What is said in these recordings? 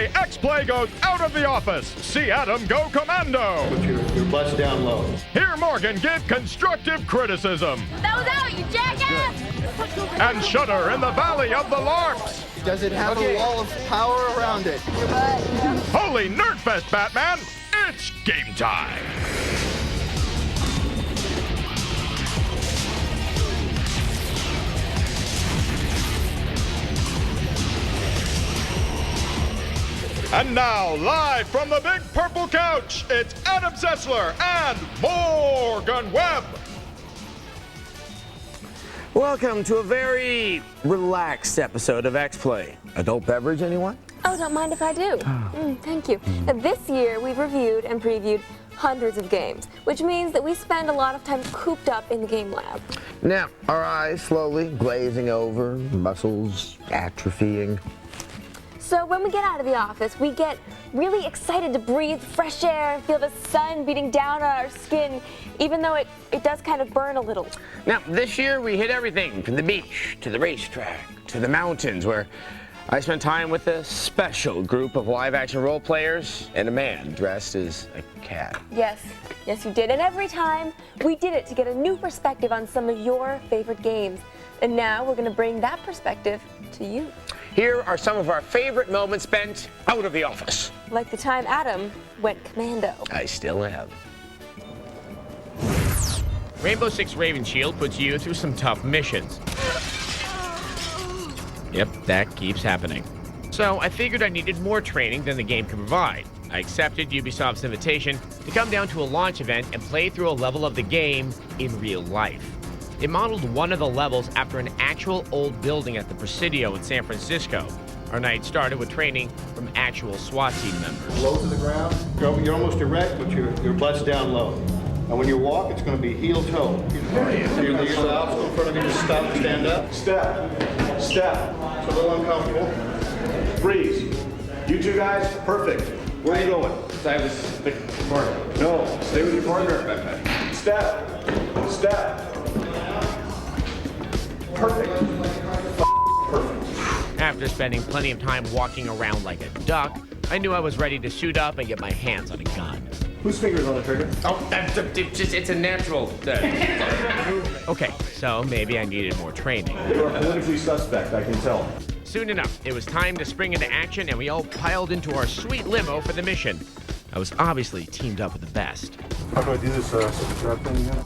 Today, XPlay goes out of the office. See Adam go commando. Put your butts down low. Hear Morgan give constructive criticism. That was out, you jackass! And Shudder in the Valley of the LARPs. Does it have a wall of power around it? Holy Nerdfest, Batman! It's game time! And now, live from the big purple couch, it's Adam Sessler and Morgan Webb. Welcome to a very relaxed episode of XPlay. Adult beverage, anyone? Oh, don't mind if I do. Thank you. This year, we've reviewed and previewed hundreds of games, which means that we spend a lot of time cooped up in the game lab. Now, our eyes slowly glazing over, muscles atrophying. So when we get out of the office, we get really excited to breathe fresh air and feel the sun beating down on our skin, even though it does kind of burn a little. Now, this year we hit everything from the beach to the racetrack to the mountains, where I spent time with a special group of live-action role players and a man dressed as a cat. Yes, you did. And every time, we did it to get a new perspective on some of your favorite games. And now we're going to bring that perspective to you. Here are some of our favorite moments spent out of the office. Like the time Adam went commando. I still am. Rainbow Six Raven Shield puts you through some tough missions. Yep, that keeps happening. So I figured I needed more training than the game could provide. I accepted Ubisoft's invitation to come down to a launch event and play through a level of the game in real life. They modeled one of the levels after an actual old building at the Presidio in San Francisco. Our night started with training from actual SWAT team members. Low to the ground. You're almost erect, but your butt's down low. And when you walk, it's going to be heel-toe. Your knees out, so in front of you, just stop and stand up. Step. It's a little uncomfortable. Freeze. You two guys, perfect. Where are you going? I was the partner. No, stay with your partner. Step. Perfect. After spending plenty of time walking around like a duck, I knew I was ready to suit up and get my hands on a gun. Whose finger's on the trigger? Oh, it's a natural. Okay, so maybe I needed more training. You're a politically suspect, I can tell. Soon enough, it was time to spring into action, and we all piled into our sweet limo for the mission. I was obviously teamed up with the best. How do I do this thing again?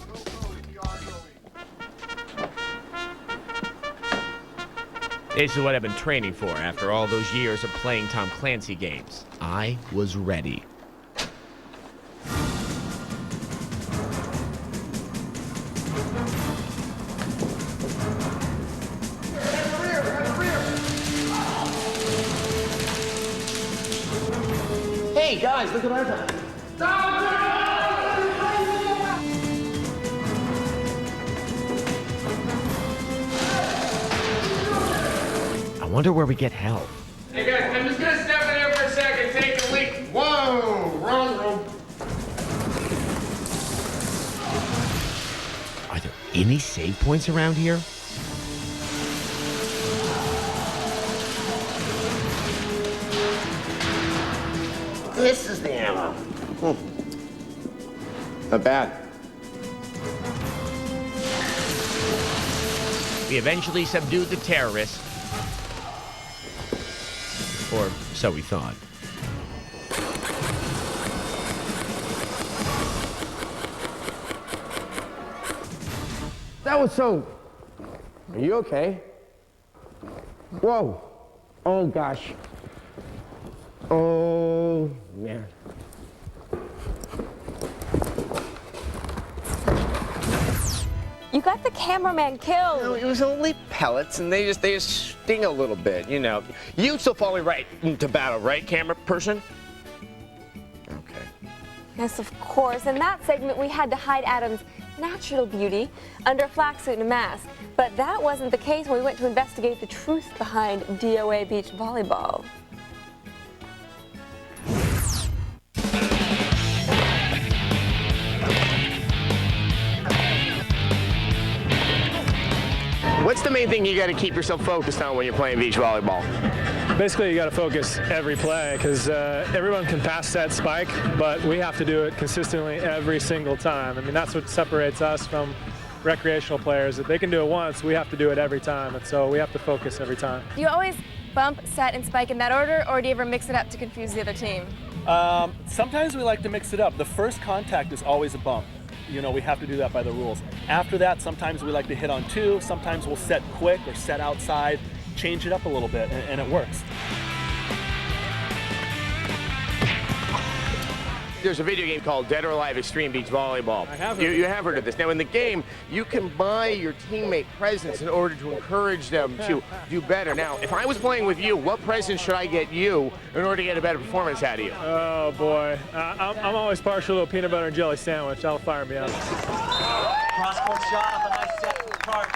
This is what I've been training for after all those years of playing Tom Clancy games. I was ready. Hey guys, look at our time. I wonder where we get help. Hey guys, I'm just gonna step in here for a second, take a leak. Whoa, wrong room. Are there any save points around here? This is the ammo. Not bad. We eventually subdued the terrorists. Or so we thought. That was so... Are you okay? Whoa. Oh, gosh. Oh, man. You got the cameraman killed. No, it was only pellets, and they just sting a little bit, you know. You still follow me right into battle, right, camera person? Okay. Yes, of course. In that segment, we had to hide Adam's natural beauty under a flak suit and a mask. But that wasn't the case when we went to investigate the truth behind DOA beach volleyball. What's the main thing you got to keep yourself focused on when you're playing beach volleyball? Basically, you got to focus every play because everyone can pass that spike, but we have to do it consistently every single time. I mean, that's what separates us from recreational players. If they can do it once, we have to do it every time, and so we have to focus every time. Do you always bump, set, and spike in that order, or do you ever mix it up to confuse the other team? Sometimes we like to mix it up. The first contact is always a bump. You know, we have to do that by the rules. After that, sometimes we like to hit on two, sometimes we'll set quick or set outside, change it up a little bit, and it works. There's a video game called Dead or Alive Extreme Beach Volleyball. I have You have heard of this. Now, in the game, you can buy your teammate presents in order to encourage them to do better. Now, if I was playing with you, what present should I get you in order to get a better performance out of you? Oh boy, I'm always partial to a peanut butter and jelly sandwich. That'll fire me up. Cross-court shot off a nice set from Kart.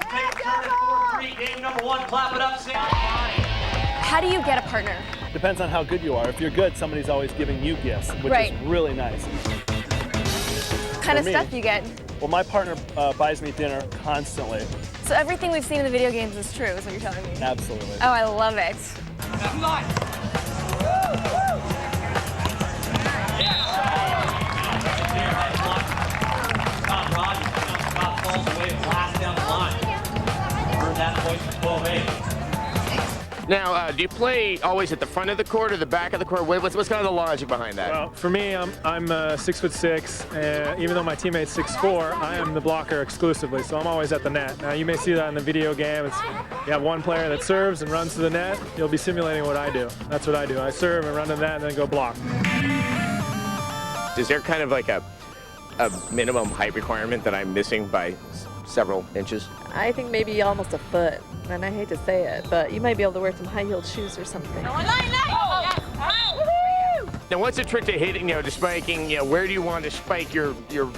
Take a turn at 4-3, game number 1. Clap it up, Sam. How do you get a partner? Depends on how good you are. If you're good, somebody's always giving you gifts, which Right. is really nice. What kind of stuff do you get? Well, my partner buys me dinner constantly. So everything we've seen in the video games is true, is what you're telling me? Absolutely. Oh, I love it. Scott falls away, blast down the line. Earned that point for 12-8. Now, do you play always at the front of the court or the back of the court? What's kind of the logic behind that? Well, for me, I'm 6'6", and even though my teammate's 6'4", I am the blocker exclusively, so I'm always at the net. Now, you may see that in the video game. You have one player that serves and runs to the net. You'll be simulating what I do. That's what I do. I serve and run to the net and then go block. Is there kind of like a minimum height requirement that I'm missing by several inches? I think maybe almost a foot, and I hate to say it, but you might be able to wear some high-heeled shoes or something. Now, what's the trick to hitting, to spiking? Where do you want to spike your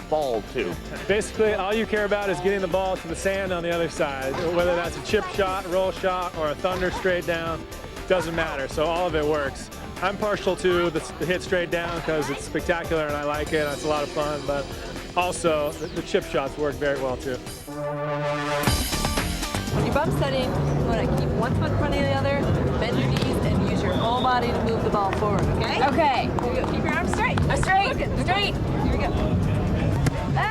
ball to? Basically, all you care about is getting the ball to the sand on the other side. Whether that's a chip shot, roll shot, or a thunder straight down, doesn't matter. So all of it works. I'm partial to the hit straight down because it's spectacular and I like it. It's a lot of fun, but also the chip shots work very well too. When you bump setting, you want to keep one foot in front of the other, bend your knees, and use your whole body to move the ball forward, okay? Okay. Here we go. Keep your arms straight. I'm straight. Straight. Here we go. Yay!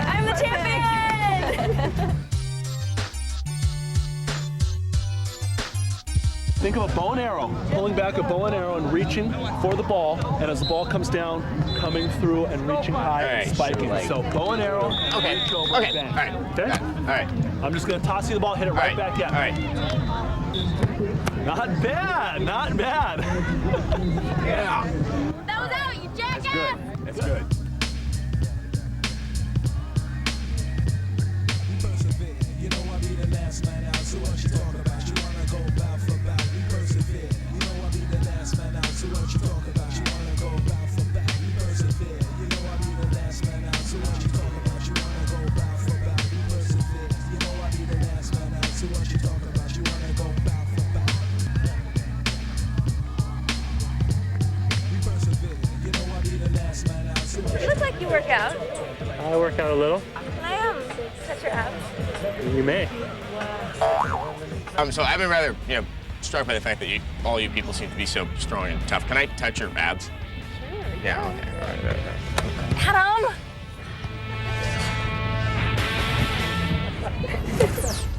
I'm the champion! Think of a bow and arrow, pulling back a bow and arrow and reaching for the ball, and as the ball comes down, coming through and reaching high and spiking. So bow and arrow, reach over, bang. All right. Okay? All right. I'm just going to toss you the ball, hit it right back at me. All right. Not bad, not bad. Yeah. That was out, you jackass! That's good. You look like you work out. I work out a little. Can I touch your abs? You may. So I've been rather, struck by the fact that all you people seem to be so strong and tough. Can I touch your abs? Sure. Yeah. Okay. All right. Adam!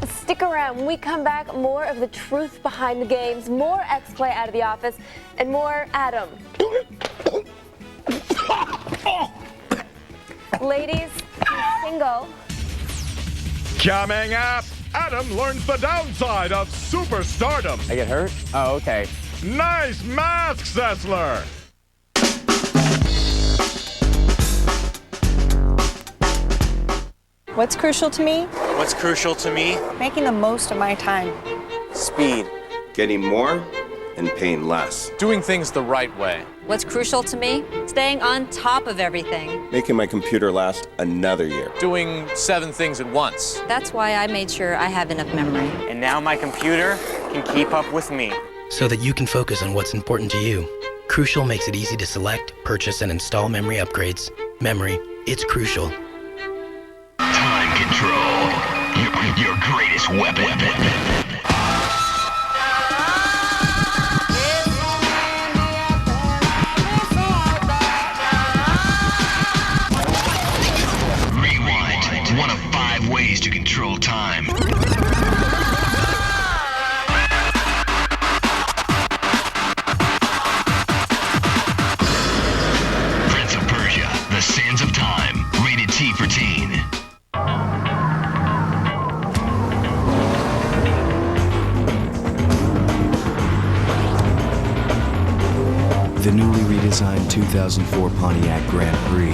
Stick around. When we come back, more of the truth behind the games, more X-Play out of the office, and more Adam. Ladies, single. Coming up, Adam learns the downside of superstardom. I get hurt? Oh, okay. Nice mask, Sessler. What's crucial to me? What's crucial to me? Making the most of my time. Speed. Getting more and paying less. Doing things the right way. What's crucial to me? Staying on top of everything. Making my computer last another year. Doing 7 things at once. That's why I made sure I have enough memory. And now my computer can keep up with me. So that you can focus on what's important to you. Crucial makes it easy to select, purchase, and install memory upgrades. Memory, it's Crucial. Time control. Your greatest weapon. keys to control time. Prince of Persia, The Sands of Time, rated T for teen. The newly redesigned 2004 Pontiac Grand Prix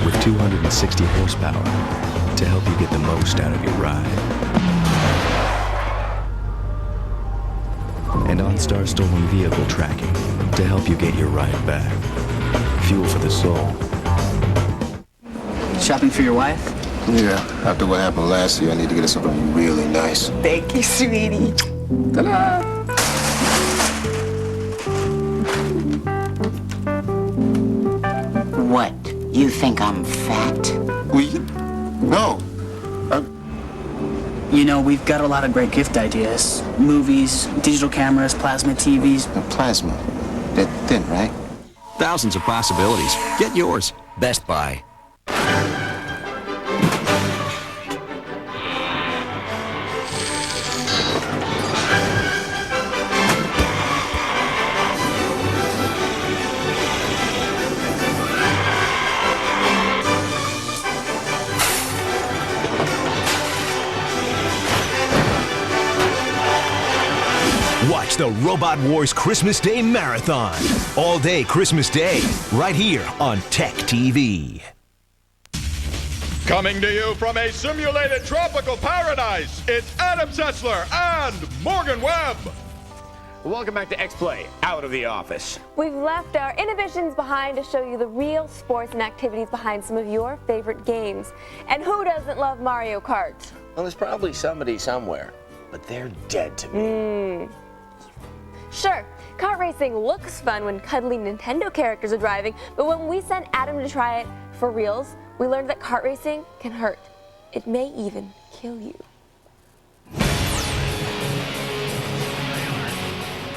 with 260 horsepower to help you get the most out of your ride. And OnStar stolen vehicle tracking to help you get your ride back. Fuel for the soul. Shopping for your wife? Yeah, after what happened last year, I need to get her something really nice. Thank you, sweetie. Ta-da! What? You think I'm fat? No. You know, we've got a lot of great gift ideas. Movies, digital cameras, plasma TVs. Plasma? They're thin, right? Thousands of possibilities. Get yours. Best Buy. Watch the Robot Wars Christmas Day Marathon. All day Christmas Day, right here on Tech TV. Coming to you from a simulated tropical paradise, it's Adam Sessler and Morgan Webb. Welcome back to X-Play, out of the office. We've left our inhibitions behind to show you the real sports and activities behind some of your favorite games. And who doesn't love Mario Kart? Well, there's probably somebody somewhere, but they're dead to me. Sure, kart racing looks fun when cuddly Nintendo characters are driving, but when we sent Adam to try it for reals, we learned that kart racing can hurt. It may even kill you.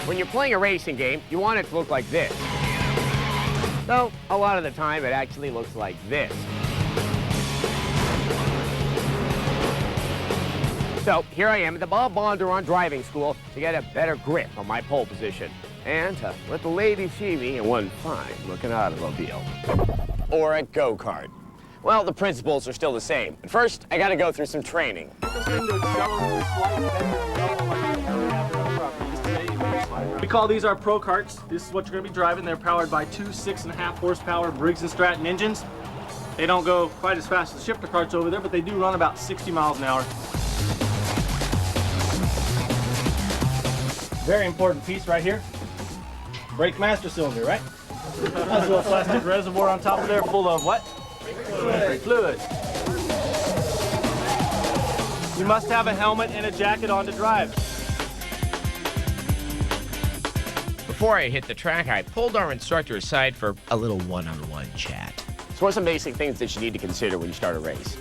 When you're playing a racing game, you want it to look like this. Though, a lot of the time, it actually looks like this. So, here I am at the Bob Bondurant driving school to get a better grip on my pole position and to let the ladies see me in one fine-looking automobile. Or a go-kart. Well, the principles are still the same. But first, I gotta go through some training. We call these our Pro Karts. This is what you're going to be driving. They're powered by two 6.5 horsepower Briggs & Stratton engines. They don't go quite as fast as the shifter karts over there, but they do run about 60 miles an hour. Very important piece right here. Brake master cylinder, right? Has a little plastic reservoir on top of there full of what? Brake fluid. You must have a helmet and a jacket on to drive. Before I hit the track, I pulled our instructor aside for a little one-on-one chat. So what are some basic things that you need to consider when you start a race?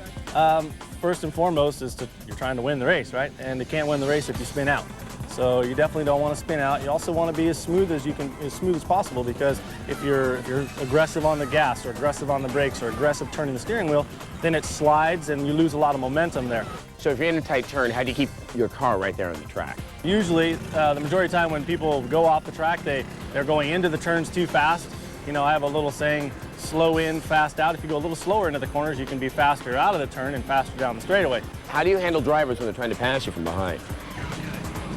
First and foremost is you're trying to win the race, right? And you can't win the race if you spin out. So you definitely don't want to spin out. You also want to be as smooth as possible, because if you're aggressive on the gas or aggressive on the brakes or aggressive turning the steering wheel, then it slides and you lose a lot of momentum there. So if you're in a tight turn, how do you keep your car right there on the track? Usually, the majority of the time when people go off the track, they're going into the turns too fast. You know, I have a little saying, slow in, fast out. If you go a little slower into the corners, you can be faster out of the turn and faster down the straightaway. How do you handle drivers when they're trying to pass you from behind?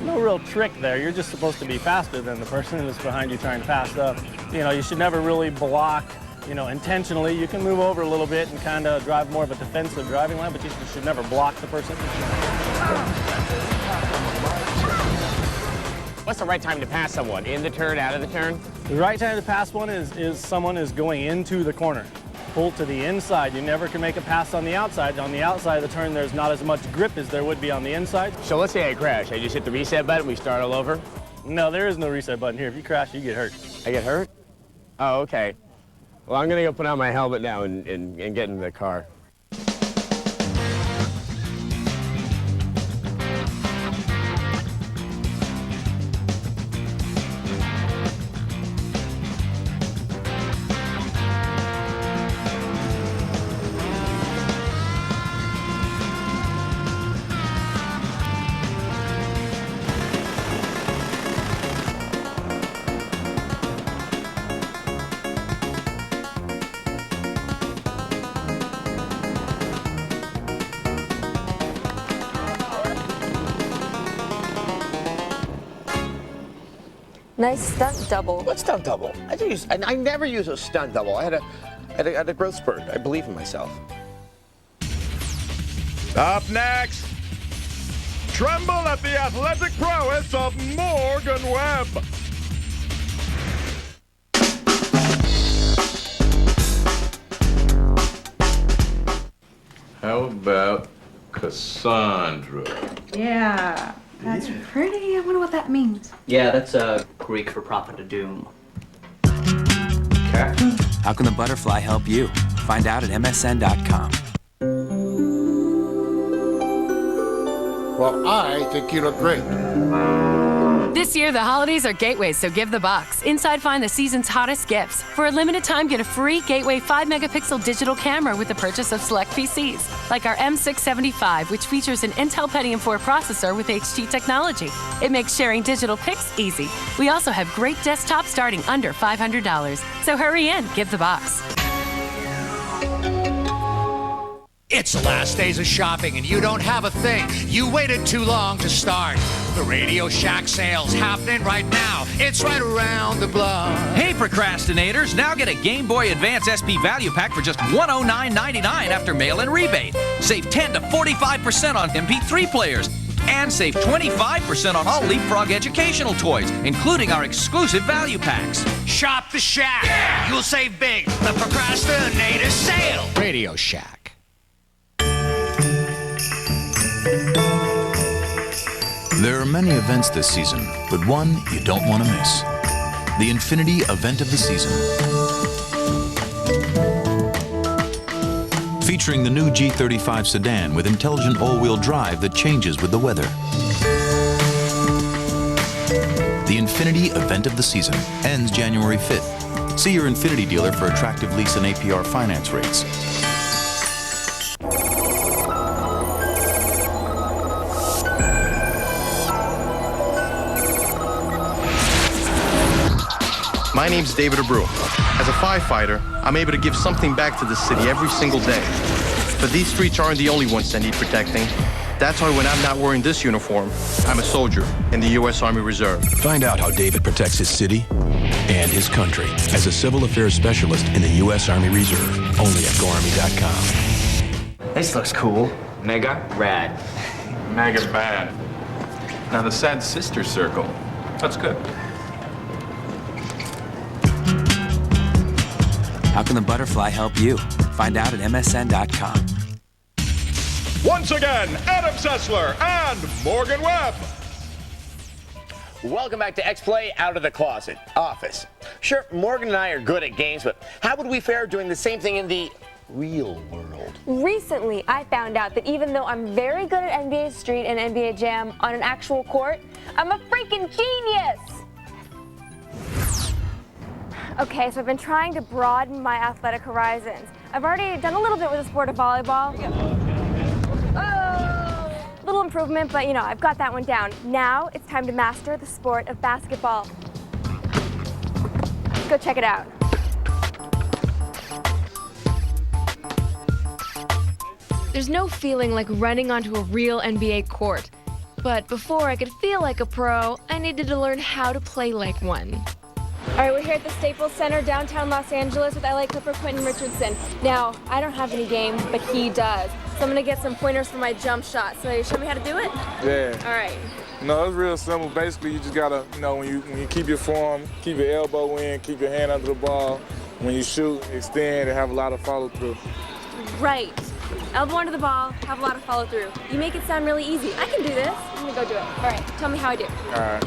No real trick there. You're just supposed to be faster than the person that's behind you trying to pass up. You know, you should never really block, intentionally. You can move over a little bit and kind of drive more of a defensive driving line, but you should never block the person. What's the right time to pass someone? In the turn, out of the turn? The right time to pass one is someone is going into the corner. Pull to the inside. You never can make a pass on the outside. On the outside of the turn, there's not as much grip as there would be on the inside. So let's say I crash. I just hit the reset button, we start all over? No, there is no reset button here. If you crash, you get hurt. I get hurt? Oh, okay. Well, I'm gonna go put on my helmet now and get in the car. Nice stunt double. What stunt double? I never use a stunt double. I had a growth spurt. I believe in myself. Up next, tremble at the athletic prowess of Morgan Webb. How about Cassandra? Yeah, that's pretty. I wonder what that means. Yeah, that's Greek for prophet of doom. Cat? How can the butterfly help you? Find out at msn.com. Well, I think you look great. This year, the holidays are Gateways, so give the bucks. Inside, find the season's hottest gifts. For a limited time, get a free Gateway 5-megapixel digital camera with the purchase of select PCs, like our M675, which features an Intel Pentium 4 processor with HT technology. It makes sharing digital pics easy. We also have great desktops starting under $500. So hurry in, give the box. It's the last days of shopping and you don't have a thing. You waited too long to start. The Radio Shack sale's happening right now. It's right around the block. Hey, procrastinators, now get a Game Boy Advance SP Value Pack for just $109.99 after mail-in rebate. Save 10 to 45% on MP3 players. And save 25% on all Leapfrog educational toys, including our exclusive value packs. Shop the Shack. Yeah! You'll save big. The Procrastinator Sale. Radio Shack. There are many events this season, but one you don't want to miss. The Infinity Event of the Season. Featuring the new G35 sedan with intelligent all-wheel drive that changes with the weather. The Infinity Event of the Season ends January 5th. See your Infinity dealer for attractive lease and APR finance rates. My name's David Abreu. As a firefighter, I'm able to give something back to the city every single day. But these streets aren't the only ones that need protecting. That's why when I'm not wearing this uniform, I'm a soldier in the U.S. Army Reserve. Find out how David protects his city and his country as a civil affairs specialist in the U.S. Army Reserve. Only at GoArmy.com. This looks cool. Mega? Rad. Mega bad. Now the sad sister circle. That's good. How can the butterfly help you? Find out at msn.com. Once again, Adam Sessler and Morgan Webb. Welcome back to X-Play Out of the Closet Office. Sure, Morgan and I are good at games, but how would we fare doing the same thing in the real world? Recently, I found out that even though I'm very good at NBA Street and NBA Jam on an actual court, I'm a freaking genius! Okay, so I've been trying to broaden my athletic horizons. I've already done a little bit with the sport of volleyball. Oh! Little improvement, but you know, I've got that one down. Now it's time to master the sport of basketball. Let's go check it out. There's no feeling like running onto a real NBA court. But before I could feel like a pro, I needed to learn how to play like one. All right, we're here at the Staples Center, downtown Los Angeles with LA Clipper Quentin Richardson. Now, I don't have any game, but he does. So I'm gonna get some pointers for my jump shot. So you show me how to do it? Yeah. All right. No, it's real simple. Basically, you just gotta, you know, when you keep your form, keep your elbow in, keep your hand under the ball. When you shoot, extend, and have a lot of follow through. Right. Elbow under the ball, have a lot of follow through. You make it sound really easy. I can do this. I'm gonna go do it. All right, tell me how I do. All right.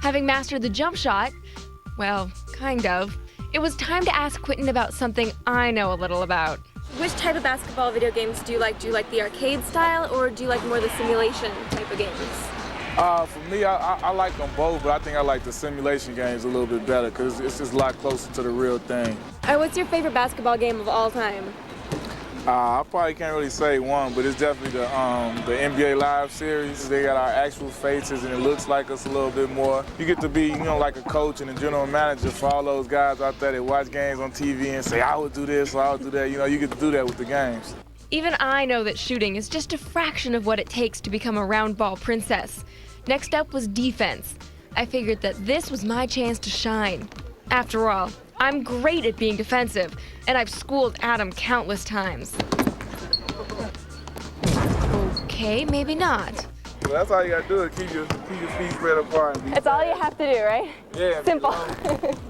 Having mastered the jump shot, well, kind of, it was time to ask Quentin about something I know a little about. Which type of basketball video games do you like? Do you like the arcade style, or do you like more the simulation type of games? For me, I like them both, but I think I like the simulation games a little bit better because it's just a lot closer to the real thing. All right, what's your favorite basketball game of all time? I probably can't really say one, but it's definitely the NBA Live series. They got our actual faces, and it looks like us a little bit more. You get to be, you know, like a coach and a general manager for all those guys out there that watch games on TV and say, I would do this or I would do that. You know, you get to do that with the games. Even I know that shooting is just a fraction of what it takes to become a round ball princess. Next up was defense. I figured that this was my chance to shine. After all, I'm great at being defensive, and I've schooled Adam countless times. Okay, maybe not. Well, that's all you gotta do is keep your feet spread apart. That's all you have to do, right? Yeah. Simple.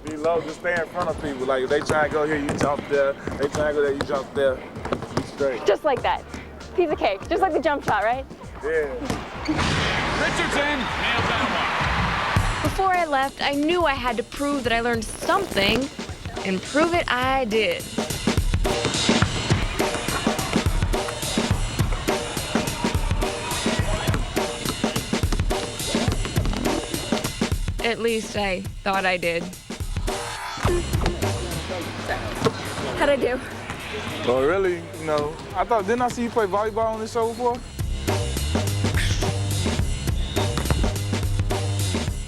Be low, just stay in front of people. Like if they try to go here, you jump there. They try to go there, you jump there. Be straight. Just like that. Piece of cake. Just like the jump shot, right? Yeah. Richardson nails that one. Before I left, I knew I had to prove that I learned something, and prove it I did. At least I thought I did. How'd I do? Well, really, you know, didn't I see you play volleyball on this show before?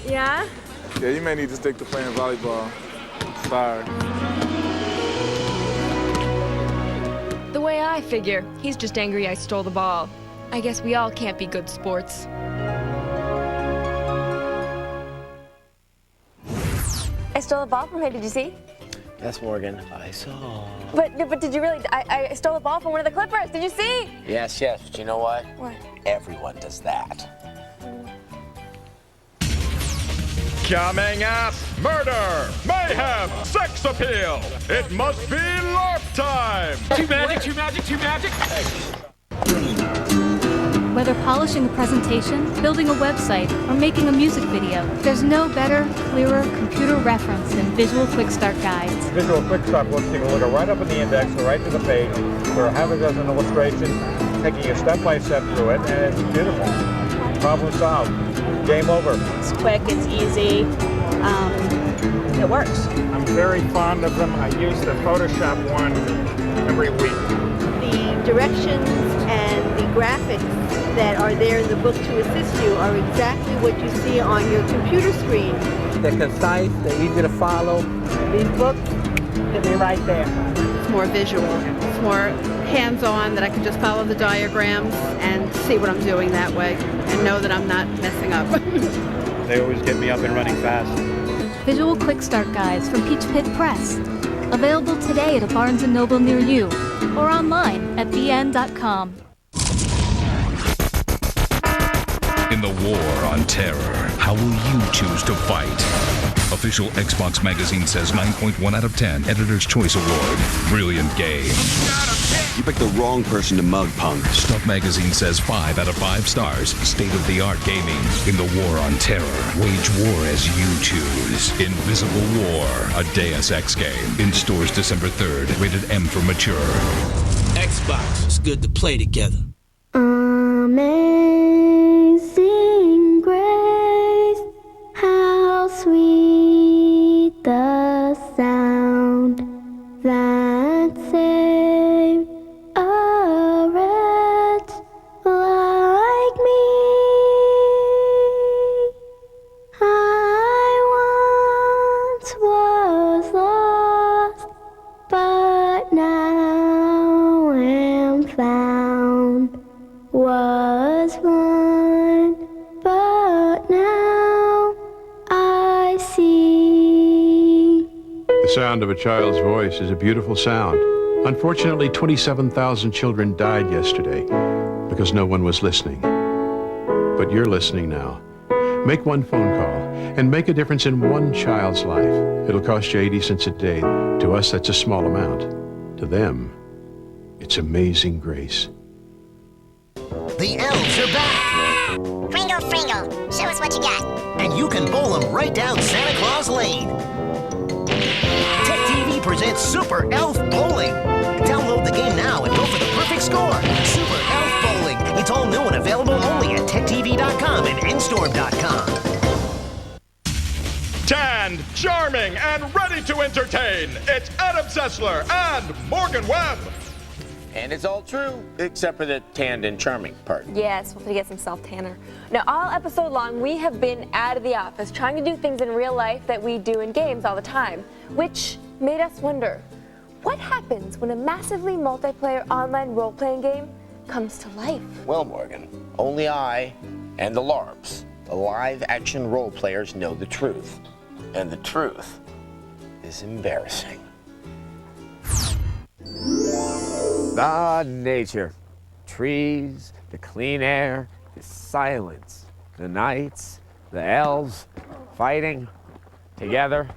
Yeah? Yeah, you may need to stick to playing volleyball. Sorry. The way I figure, he's just angry I stole the ball. I guess we all can't be good sports. I stole a ball from him, did you see? Yes, Morgan, I saw. But did you really? I stole a ball from one of the Clippers, did you see? Yes, but you know what? What? Everyone does that. Coming up, murder, mayhem, sex appeal. It must be LARP time. Too magic. Whether polishing a presentation, building a website, or making a music video, there's no better, clearer computer reference than Visual Quick Start guides. Visual Quick Start will take a look right up in the index or right to the page for half a dozen illustrations, taking you step by step through it, and it's beautiful. Problem solved. Game over. It's quick, it's easy, it works. I'm very fond of them. I use the Photoshop one every week. The directions and the graphics that are there in the book to assist you are exactly what you see on your computer screen. They're concise, they're easy to follow. These books, they'll be right there. It's more visual, it's more hands-on, that I can just follow the diagrams and see what I'm doing that way and know that I'm not messing up. They always get me up and running fast. Visual Quick Start guides from Peach Pit Press. Available today at a Barnes & Noble near you or online at bn.com. In the war on terror, how will you choose to fight? Official Xbox magazine says 9.1 out of 10. Editor's Choice Award. Brilliant game. You picked the wrong person to mug, punk. Stuff magazine says 5 out of 5 stars. State-of-the-art gaming. In the war on terror, wage war as you choose. Invisible War, a Deus Ex game. In stores December 3rd. Rated M for mature. Xbox, it's good to play together. Amazing grace, how sweet the sound that saved a wretch like me. I once was lost, but now am found. Was blind, but now I see. The sound of a child's voice is a beautiful sound. Unfortunately, 27,000 children died yesterday because no one was listening. But you're listening now. Make one phone call and make a difference in one child's life. It'll cost you 80 cents a day. To us, that's a small amount. To them, it's amazing grace. The elves are back! Pringle, Pringle, show us what you got. And you can bowl them right down Santa Claus Lane. Tech TV presents Super Elf Bowling. Download the game now and go for the perfect score. Super Elf Bowling. It's all new and available only at techtv.com and nstorm.com. Tanned, charming, and ready to entertain. It's Adam Sessler and Morgan Webb. And it's all true, except for the tanned and charming part. Yes, we'll have to get some self-tanner. Now, all episode long, we have been out of the office trying to do things in real life that we do in games all the time, which made us wonder, what happens when a massively multiplayer online role-playing game comes to life? Well, Morgan, only I and the LARPs, the live-action role players, know the truth. And the truth is embarrassing. Ah, nature. Trees, the clean air, the silence, the nights, the elves, fighting together.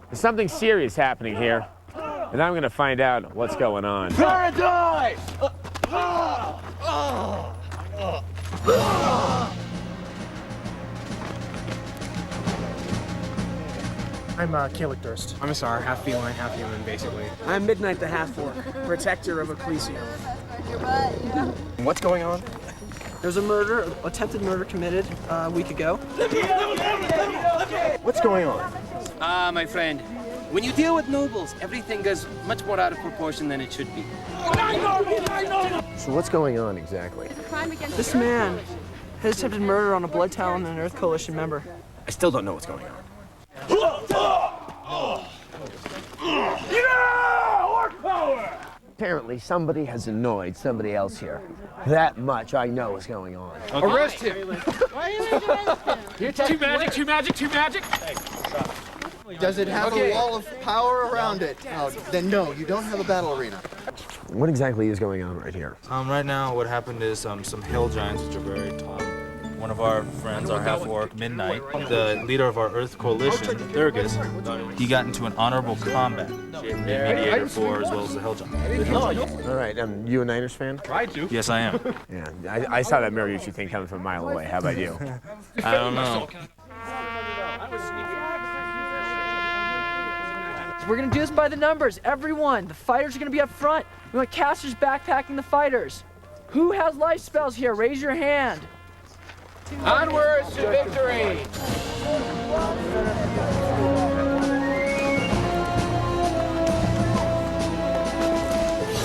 There's something serious happening here, and I'm gonna find out what's going on. Paradise! I'm Kalik Durst. I'm a Sar, half feline, half human, basically. I'm Midnight the Half-Orc, protector of Ecclesium. What's going on? There's a murder, attempted murder committed a week ago. What's going on? Ah, my friend, when you deal with nobles, everything goes much more out of proportion than it should be. So what's going on exactly? This man has attempted murder on a Blood Talon and an Earth Coalition member. I still don't know what's going on. Orc power! Apparently, somebody has annoyed somebody else here. That much I know is going on. Okay. Arrest him! Two magic, two magic, two magic. Does it have a wall of power around it? Then no, you don't have a battle arena. What exactly is going on right here? Right now, what happened is some hill giants, which are very tall. One of our friends, our half-orc, Midnight, the leader of our Earth Coalition, Thurgus, he got into an honorable combat. The mediator for as well as the hill giant. All right, you a Niners fan? Try to. Yes, I am. Yeah, I saw that Mariucci thing coming from a mile away. How about you? I don't know. We're gonna do this by the numbers, everyone. The fighters are gonna be up front. We want casters backpacking the fighters. Who has life spells here? Raise your hand. Onwards to victory!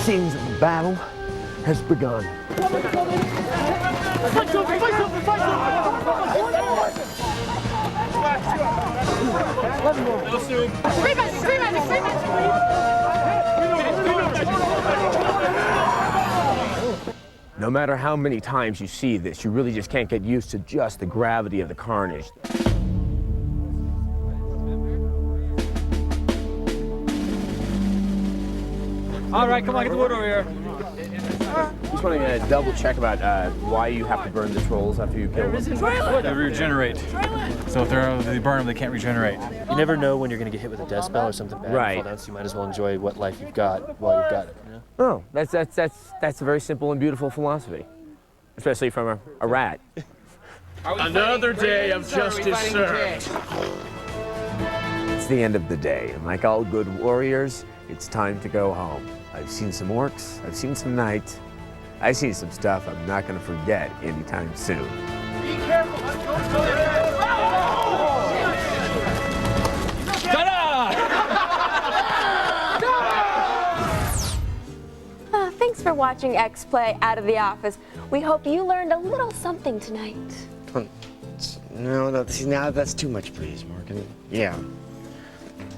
Seems that the battle has begun. Fight something! Fight something! Fight something! Free magic! Free magic! Free magic! No matter how many times you see this, you really just can't get used to just the gravity of the carnage. All right, come on, get the wood over here. Just want to double check about why you have to burn the trolls after you kill them. They regenerate. So if they burn them, they can't regenerate. You never know when you're gonna get hit with a death spell or something bad. Right. Down, so you might as well enjoy what life you've got while you've got it. You know? Oh, that's a very simple and beautiful philosophy, especially from a rat. Another day of justice served. It's the end of the day, and like all good warriors, it's time to go home. I've seen some orcs, I've seen some knights, I've seen some stuff I'm not going to forget anytime soon. Be careful! Thanks for watching X Play Out of the Office. We hope you learned a little something tonight. No, now that's too much, please, Morgan. Yeah.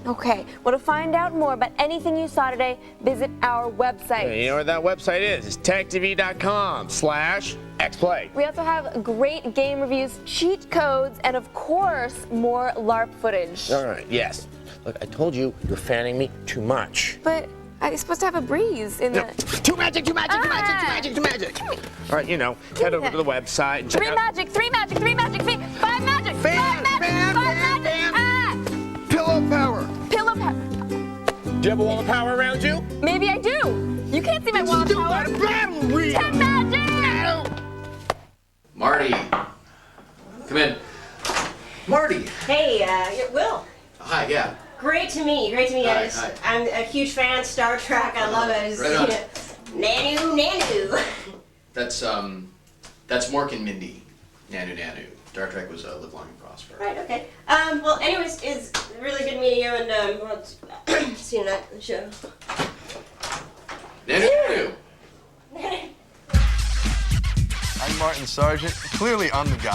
Okay, well, to find out more about anything you saw today, visit our website. Hey, you know what that website is? It's techtv.com/xplay. We also have great game reviews, cheat codes, and of course, more LARP footage. All right, yes. Look, I told you, you're fanning me too much. But I'm supposed to have a breeze in the... Too magic, too magic, too magic, too magic, too magic. All right, head over to the website and check out... 3 magic, 5 magic, 5 magic, 5 magic, Pillow power. Pillow power. Do you have a wall of power around you? Maybe I do. You can't see my wall of power. 10 magic! Marty. Come in. Marty. Hey, Will. Hi, yeah. Great to meet you. Great to meet you. Hi. I'm a huge fan of Star Trek. I love it. Right on. Nanu. That's Mork and Mindy. Nanu. Star Trek was Live Long and Prosper. Right, okay. Well, anyways, it's really good meeting you, and we'll see you tonight on the show. Nanu. I'm Martin Sargent. Clearly, I'm the guy.